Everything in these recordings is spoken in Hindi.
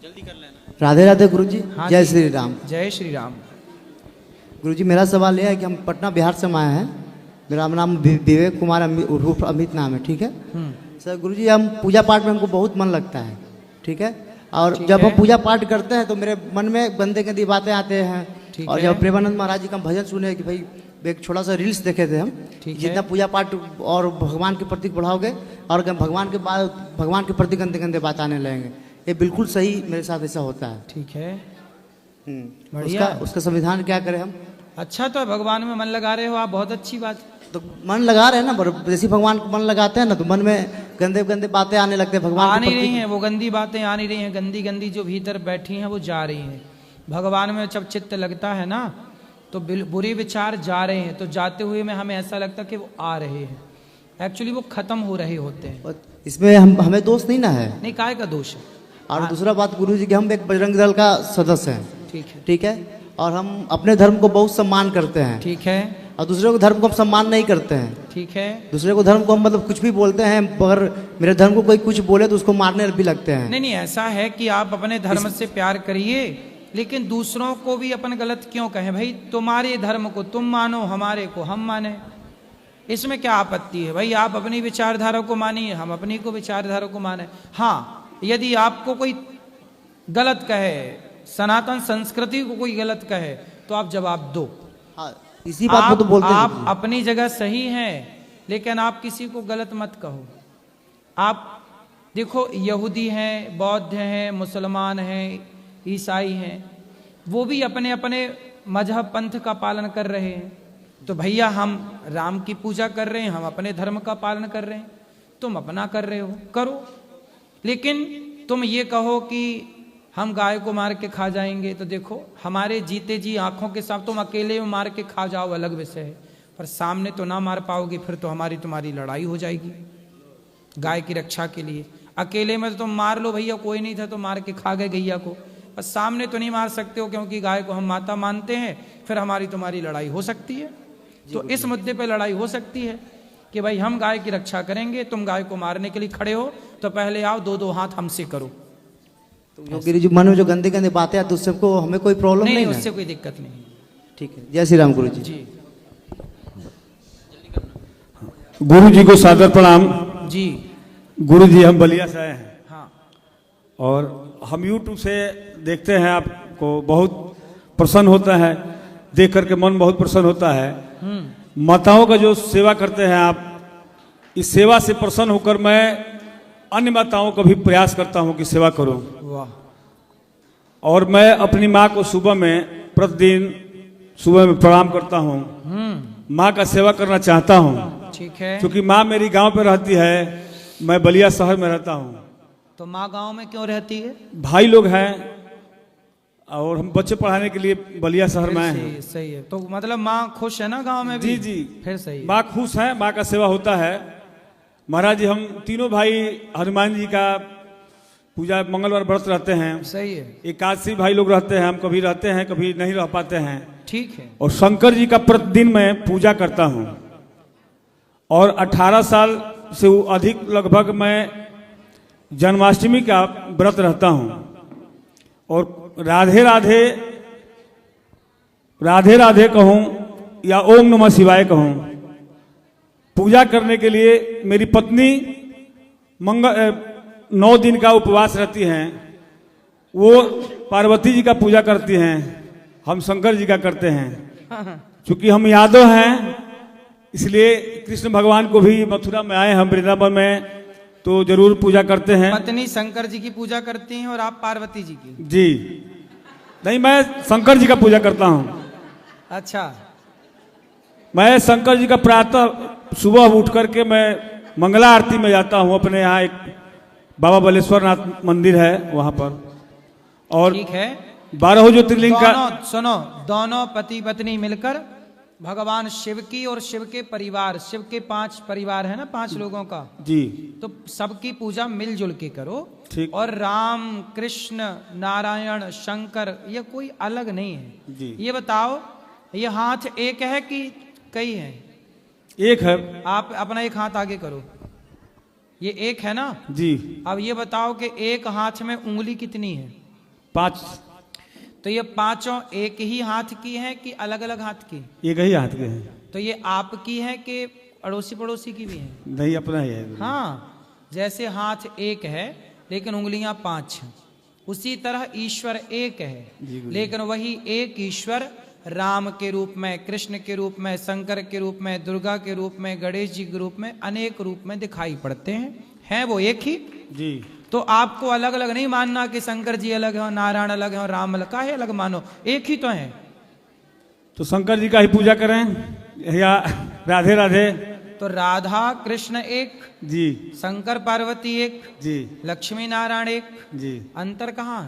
जल्दी कर लेना। राधे राधे गुरु जी। हाँ जय जी। श्री राम। जय श्री राम। गुरु जी मेरा सवाल यह है कि हम पटना बिहार से आए हैं। मेरा नाम विवेक कुमार उर्फ अमित नाम है, ठीक है सर। गुरु जी हम पूजा पाठ में हमको बहुत मन लगता है, ठीक है। और जब हम पूजा पाठ करते हैं तो मेरे मन में गंदे गंदी बातें आते हैं। और जब प्रेमानंद महाराज जी का भजन सुने कि भाई एक छोटा सा रील्स देखे थे हम, जितना पूजा पाठ और भगवान के प्रति बढ़ाओगे और भगवान के प्रति गंदे गंदे बात आने लगेंगे। ये बिल्कुल सही मेरे साथ ऐसा होता है, ठीक है। उसका संविधान क्या करें हम? अच्छा, तो भगवान में मन लगा रहे हो आप, बहुत अच्छी बात। तो मन लगा रहे हैं ना, जैसे भगवान को मन लगाते हैं ना तो मन में गंदे गंदे बातें आने लगते हैं। भगवान आ नहीं रही हैं वो गंदी बातें, आ नहीं रही हैं। गंदी गंदी जो भीतर बैठी हैं वो जा रही हैं। भगवान में जब चित्त लगता है ना तो बुरे विचार जा रहे हैं, तो जाते हुए में हमें ऐसा लगता कि वो आ रहे हैं, एक्चुअली वो खत्म हो रहे होते हैं। इसमें हमें दोष नहीं ना है? नहीं, काय का दोष है। और दूसरा बात गुरु जी कि हम एक बजरंग दल का सदस्य हैं, ठीक है। और हम अपने धर्म को बहुत सम्मान करते हैं, ठीक है। और दूसरे को धर्म को हम सम्मान नहीं करते हैं, ठीक है। दूसरे को धर्म को हम मतलब कुछ भी बोलते हैं, मगर मेरे धर्म को कोई कुछ बोले तो उसको मारने भी लगते हैं। नहीं, ऐसा है कि आप अपने धर्म से प्यार करिए, लेकिन दूसरों को भी अपन गलत क्यों कहें? भाई तुम्हारे धर्म को तुम मानो, हमारे को हम माने, इसमें क्या आपत्ति है? भाई आप अपनी विचारधारा को मानिए, हम अपनी को विचारधारा को माने। हाँ, यदि आपको कोई गलत कहे, सनातन संस्कृति को कोई गलत कहे, तो आप जवाब दो। हाँ, इसी बात को तो बोलते हैं। आप अपनी जगह सही हैं, लेकिन आप किसी को गलत मत कहो। आप देखो, यहूदी हैं, बौद्ध हैं, मुसलमान हैं, ईसाई हैं, वो भी अपने अपने मजहब पंथ का पालन कर रहे हैं। तो भैया हम राम की पूजा कर रहे हैं, हम अपने धर्म का पालन कर रहे हैं, तुम अपना कर रहे हो, करो। लेकिन तुम ये कहो कि हम गाय को मार के खा जाएंगे, तो देखो हमारे जीते जी आंखों के साथ तुम अकेले में मार के खा जाओ, अलग विषय है, पर सामने तो ना मार पाओगे, फिर तो हमारी तुम्हारी लड़ाई हो जाएगी गाय की रक्षा के लिए। अकेले में तो तुम मार लो, भैया कोई नहीं था तो मार के खा गए गैया को, पर सामने तो नहीं मार सकते हो क्योंकि गाय को हम माता मानते हैं, फिर हमारी तुम्हारी लड़ाई हो सकती है। तो इस मुद्दे पे लड़ाई हो सकती है कि भाई हम गाय की रक्षा करेंगे, तुम गाय को मारने के लिए खड़े हो, तो पहले आओ, दो दो हाथ हमसे करो। तो जो मन में जो गंदे गंदे बातें आती है उससे हमें कोई प्रॉब्लम नहीं है? उससे कोई दिक्कत नहीं। ठीक है, जय श्री राम गुरु जी। गुरु जी को सादर प्रणाम जी। गुरु जी हम बलिया से आए हैं। हाँ। और हम यूट्यूब से देखते हैं, आपको बहुत प्रसन्न होता है, देख करके मन बहुत प्रसन्न होता है। माताओं का जो सेवा करते हैं आप, इस सेवा से प्रसन्न होकर मैं अन्य माताओं का भी प्रयास करता हूं कि सेवा करूं। वाह। और मैं अपनी माँ को सुबह में प्रतिदिन सुबह में प्रणाम करता हूं, माँ का सेवा करना चाहता हूं। ठीक है। क्योंकि माँ मेरी गांव पे रहती है, मैं बलिया शहर में रहता हूं। तो माँ गांव में क्यों रहती है? भाई लोग हैं और हम बच्चे पढ़ाने के लिए बलिया शहर में आए हैं। सही है। तो मतलब माँ खुश है ना गांव में भी? जी जी, फिर सही। माँ खुश है, माँ का सेवा होता है। महाराज जी हम तीनों भाई हनुमान जी का पूजा मंगलवार व्रत रहते हैं। सही है। एकादशी भाई लोग रहते हैं, हम कभी रहते हैं कभी नहीं रह पाते हैं। ठीक है। और शंकर जी का प्रतिदिन मैं पूजा करता हूँ, और 18 साल से अधिक लगभग मैं जन्माष्टमी का व्रत रहता हूँ। और राधे राधे राधे राधे कहूँ या ओम नमः शिवाय कहूँ, पूजा करने के लिए मेरी पत्नी 9 दिन का उपवास रहती हैं। वो पार्वती जी का पूजा करती हैं, हम शंकर जी का करते हैं। चूंकि हम यादव हैं, इसलिए कृष्ण भगवान को भी मथुरा में आए, हम वृंदावन में तो जरूर पूजा करते हैं। पत्नी शंकर जी की पूजा करती हैं और आप पार्वती जी की? जी नहीं, मैं शंकर जी का पूजा करता हूँ। अच्छा। मैं शंकर जी का प्रातः सुबह उठ करके मैं मंगला आरती में जाता हूँ। अपने यहाँ एक बाबा बलेश्वर नाथ मंदिर है, वहां पर। और ठीक है। 12 ज्योतिर्लिंग का सुनो, दोनों पति पत्नी मिलकर भगवान शिव की और शिव के परिवार, शिव के 5 परिवार है ना, 5 लोगों का जी, तो सबकी पूजा मिलजुल के करो। ठीक। और राम कृष्ण नारायण शंकर ये कोई अलग नहीं है जी। ये बताओ, ये हाथ एक है कि कई है? एक है। आप अपना एक हाथ आगे करो, ये एक है ना जी। अब ये बताओ कि एक हाथ में उंगली कितनी है? 5 तो ये पांचों एक ही हाथ की हैं कि अलग अलग हाथ की? एक ही हाथ के हैं। तो ये आपकी है कि अड़ोसी पड़ोसी की भी है? नहीं, अपना ही है। हाँ, जैसे हाथ एक है लेकिन उंगलियां 5 हैं, उसी तरह ईश्वर एक है, लेकिन वही एक ईश्वर राम के रूप में, कृष्ण के रूप में, शंकर के रूप में, दुर्गा के रूप में, गणेश जी के रूप में, अनेक रूप में दिखाई पड़ते हैं वो एक ही जी। तो आपको अलग अलग नहीं मानना कि शंकर जी अलग है, नारायण अलग है और राम अलग, काहे अलग मानो, एक ही तो है। तो शंकर जी का ही पूजा करें या राधे राधे? तो राधा कृष्ण एक, जी शंकर पार्वती एक, जी लक्ष्मी नारायण एक, जी। अंतर कहाँ?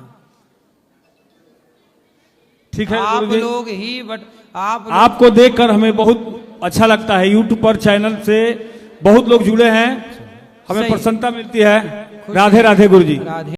ठीक है आप गुरुजी। लोग ही आपको देखकर हमें बहुत अच्छा लगता है। यूट्यूब पर चैनल से बहुत लोग जुड़े हैं, हमें सही। प्रसन्नता मिलती है। राधे राधे गुरुजी। राधे।